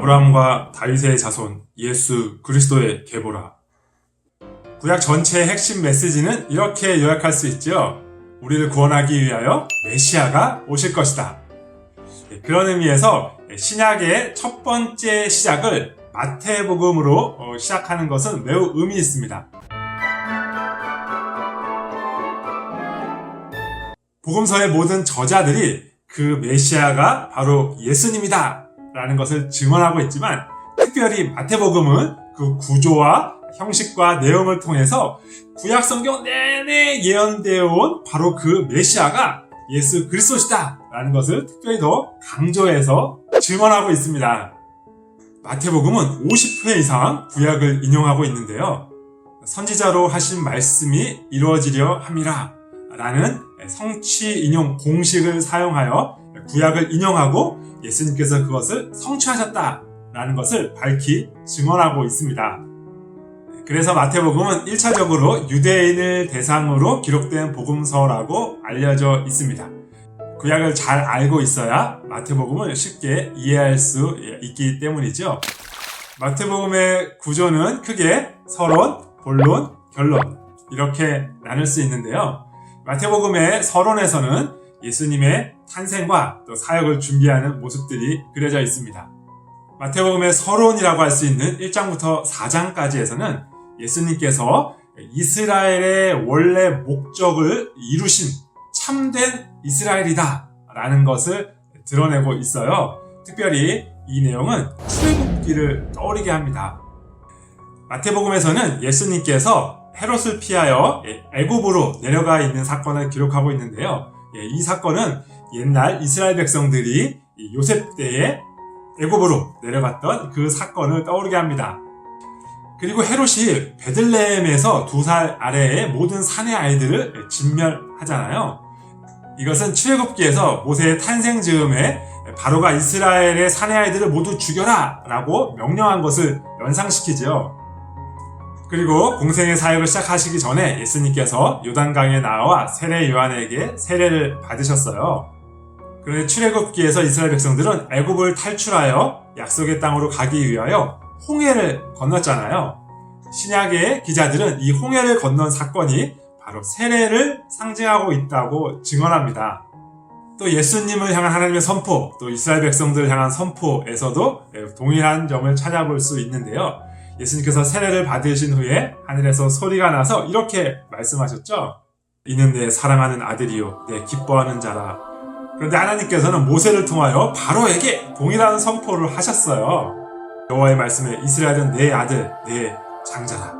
아브라함과 다윗의 자손 예수 그리스도의 계보라. 구약 전체의 핵심 메시지는 이렇게 요약할 수 있죠. 우리를 구원하기 위하여 메시아가 오실 것이다. 그런 의미에서 신약의 첫 번째 시작을 마태복음으로 시작하는 것은 매우 의미 있습니다. 복음서의 모든 저자들이 그 메시아가 바로 예수님이다 라는 것을 증언하고 있지만, 특별히 마태복음은 그 구조와 형식과 내용을 통해서 구약 성경 내내 예언되어 온 바로 그 메시아가 예수 그리스도시다 라는 것을 특별히 더 강조해서 증언하고 있습니다. 마태복음은 50회 이상 구약을 인용하고 있는데요. 선지자로 하신 말씀이 이루어지려 함이라 라는 성취 인용 공식을 사용하여 구약을 인용하고 예수님께서 그것을 성취하셨다 라는 것을 밝히 증언하고 있습니다. 그래서 마태복음은 1차적으로 유대인을 대상으로 기록된 복음서라고 알려져 있습니다. 구약을 잘 알고 있어야 마태복음을 쉽게 이해할 수 있기 때문이죠. 마태복음의 구조는 크게 서론, 본론, 결론 이렇게 나눌 수 있는데요. 마태복음의 서론에서는 예수님의 탄생과 또 사역을 준비하는 모습들이 그려져 있습니다. 마태복음의 서론이라고 할 수 있는 1장부터 4장까지에서는 예수님께서 이스라엘의 원래 목적을 이루신 참된 이스라엘이다 라는 것을 드러내고 있어요. 특별히 이 내용은 출애굽기를 떠올리게 합니다. 마태복음에서는 예수님께서 헤롯을 피하여 애굽으로 내려가 있는 사건을 기록하고 있는데요. 이 사건은 옛날 이스라엘 백성들이 요셉 때에 애굽으로 내려갔던 그 사건을 떠오르게 합니다. 그리고 헤롯이 베들레헴에서 2살 아래의 모든 사내 아이들을 진멸하잖아요. 이것은 출애굽기에서 모세의 탄생 즈음에 바로가 이스라엘의 사내 아이들을 모두 죽여라 라고 명령한 것을 연상시키죠. 그리고 공생의 사역을 시작하시기 전에 예수님께서 요단강에 나와 세례 요한에게 세례를 받으셨어요. 그런데 출애굽기에서 이스라엘 백성들은 애굽을 탈출하여 약속의 땅으로 가기 위하여 홍해를 건넜잖아요. 신약의 기자들은 이 홍해를 건넌 사건이 바로 세례를 상징하고 있다고 증언합니다. 또 예수님을 향한 하나님의 선포, 또 이스라엘 백성들을 향한 선포에서도 동일한 점을 찾아볼 수 있는데요. 예수님께서 세례를 받으신 후에 하늘에서 소리가 나서 이렇게 말씀하셨죠. 이는 내 사랑하는 아들이요 내 기뻐하는 자라. 그런데 하나님께서는 모세를 통하여 바로에게 동일한 선포를 하셨어요. 여호와의 말씀에 이스라엘은 내 아들, 내 장자라.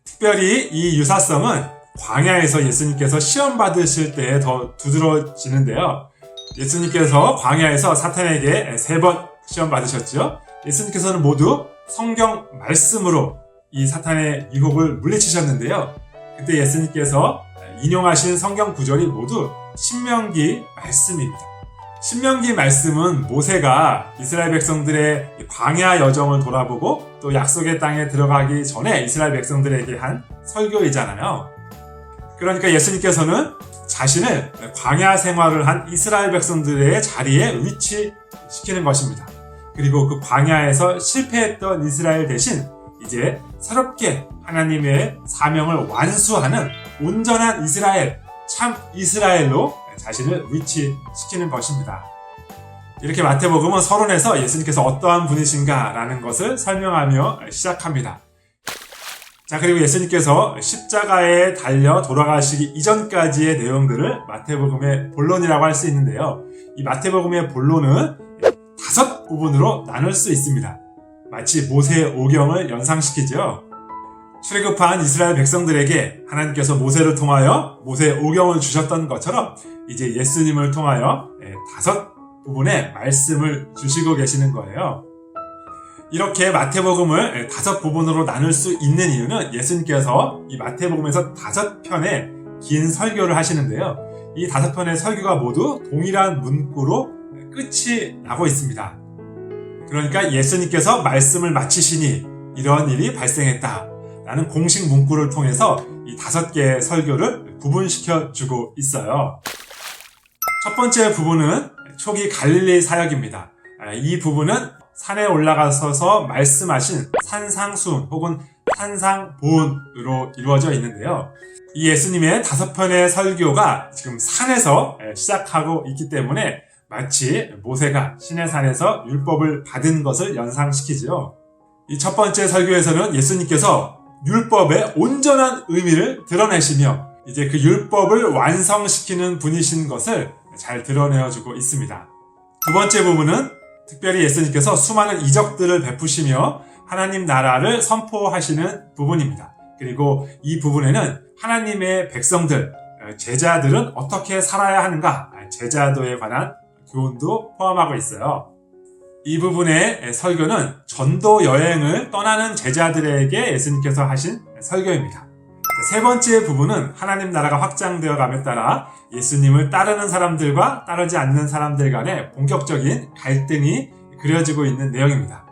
특별히 이 유사성은 광야에서 예수님께서 시험 받으실 때에 더 두드러지는데요. 예수님께서 광야에서 사탄에게 3번 시험 받으셨죠. 예수님께서는 모두 성경 말씀으로 이 사탄의 유혹을 물리치셨는데요. 그때 예수님께서 인용하신 성경 구절이 모두 신명기 말씀입니다. 신명기 말씀은 모세가 이스라엘 백성들의 광야 여정을 돌아보고 또 약속의 땅에 들어가기 전에 이스라엘 백성들에게 한 설교이잖아요. 그러니까 예수님께서는 자신을 광야 생활을 한 이스라엘 백성들의 자리에 위치시키는 것입니다. 그리고 그 광야에서 실패했던 이스라엘 대신 이제 새롭게 하나님의 사명을 완수하는 온전한 이스라엘, 참 이스라엘로 자신을 위치시키는 것입니다. 이렇게 마태복음은 서론에서 예수님께서 어떠한 분이신가 라는 것을 설명하며 시작합니다. 자, 그리고 예수님께서 십자가에 달려 돌아가시기 이전까지의 내용들을 마태복음의 본론이라고 할 수 있는데요. 이 마태복음의 본론은 5 부분으로 나눌 수 있습니다. 마치 모세의 오경을 연상시키죠. 출애굽한 이스라엘 백성들에게 하나님께서 모세를 통하여 모세의 오경을 주셨던 것처럼 이제 예수님을 통하여 5 부분의 말씀을 주시고 계시는 거예요. 이렇게 마태복음을 5 부분으로 나눌 수 있는 이유는 예수님께서 이 마태복음에서 5편의 긴 설교를 하시는데요. 이 5편의 설교가 모두 동일한 문구로 끝이 나고 있습니다. 그러니까 예수님께서 말씀을 마치시니 이런 일이 발생했다 라는 공식 문구를 통해서 이 5개의 설교를 구분시켜 주고 있어요. 첫 번째 부분은 초기 갈릴리 사역입니다. 이 부분은 산에 올라가서서 말씀하신 산상수훈 혹은 산상보훈으로 이루어져 있는데요. 이 예수님의 5편의 설교가 지금 산에서 시작하고 있기 때문에 마치 모세가 시내산에서 율법을 받은 것을 연상시키지요. 이 첫 번째 설교에서는 예수님께서 율법의 온전한 의미를 드러내시며 이제 그 율법을 완성시키는 분이신 것을 잘 드러내어주고 있습니다. 두 번째 부분은 특별히 예수님께서 수많은 이적들을 베푸시며 하나님 나라를 선포하시는 부분입니다. 그리고 이 부분에는 하나님의 백성들, 제자들은 어떻게 살아야 하는가, 제자도에 관한 교훈도 포함하고 있어요. 이 부분의 설교는 전도 여행을 떠나는 제자들에게 예수님께서 하신 설교입니다. 세 번째 부분은 하나님 나라가 확장되어 감에 따라 예수님을 따르는 사람들과 따르지 않는 사람들 간의 본격적인 갈등이 그려지고 있는 내용입니다.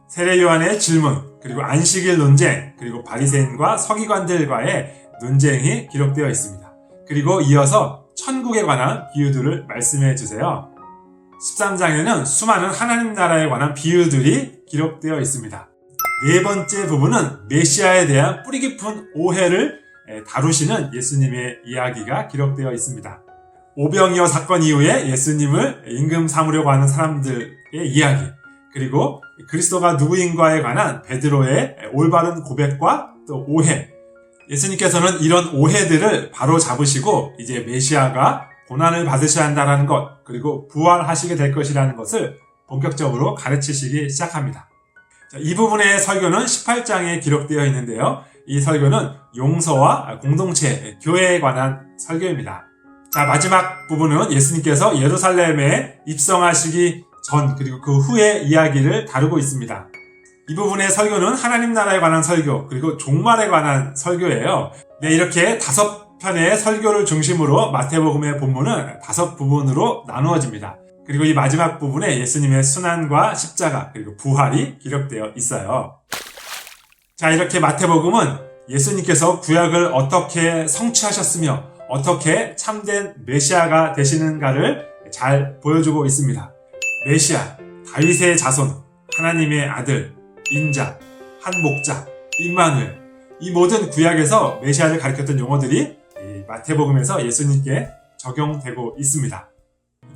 세례 요한의 질문, 그리고 안식일 논쟁, 그리고 바리새인과 서기관들과의 논쟁이 기록되어 있습니다. 그리고 이어서 천국에 관한 비유들을 말씀해 주세요. 13장에는 수많은 하나님 나라에 관한 비유들이 기록되어 있습니다. 네 번째 부분은 메시아에 대한 뿌리 깊은 오해를 다루시는 예수님의 이야기가 기록되어 있습니다. 오병이어 사건 이후에 예수님을 임금 삼으려고 하는 사람들의 이야기, 그리고 그리스도가 누구인가에 관한 베드로의 올바른 고백과 또 오해, 예수님께서는 이런 오해들을 바로 잡으시고 이제 메시아가 고난을 받으셔야 한다는 것, 그리고 부활하시게 될 것이라는 것을 본격적으로 가르치시기 시작합니다. 이 부분의 설교는 18장에 기록되어 있는데요. 이 설교는 용서와 공동체, 교회에 관한 설교입니다. 자, 마지막 부분은 예수님께서 예루살렘에 입성하시기 전 그리고 그 후의 이야기를 다루고 있습니다. 이 부분의 설교는 하나님 나라에 관한 설교, 그리고 종말에 관한 설교예요. 네, 이렇게 5편의 설교를 중심으로 마태복음의 본문은 5부분으로 나누어집니다. 그리고 이 마지막 부분에 예수님의 순환과 십자가, 그리고 부활이 기록되어 있어요. 자, 이렇게 마태복음은 예수님께서 구약을 어떻게 성취하셨으며 어떻게 참된 메시아가 되시는가를 잘 보여주고 있습니다. 메시아, 다윗의 자손, 하나님의 아들, 인자, 한 목자, 임마누엘, 이 모든 구약에서 메시아를 가리켰던 용어들이 이 마태복음에서 예수님께 적용되고 있습니다.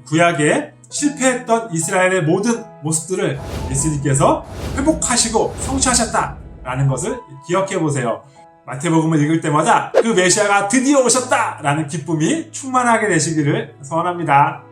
구약에 실패했던 이스라엘의 모든 모습들을 예수님께서 회복하시고 성취하셨다라는 것을 기억해 보세요. 마태복음을 읽을 때마다 그 메시아가 드디어 오셨다라는 기쁨이 충만하게 되시기를 소원합니다.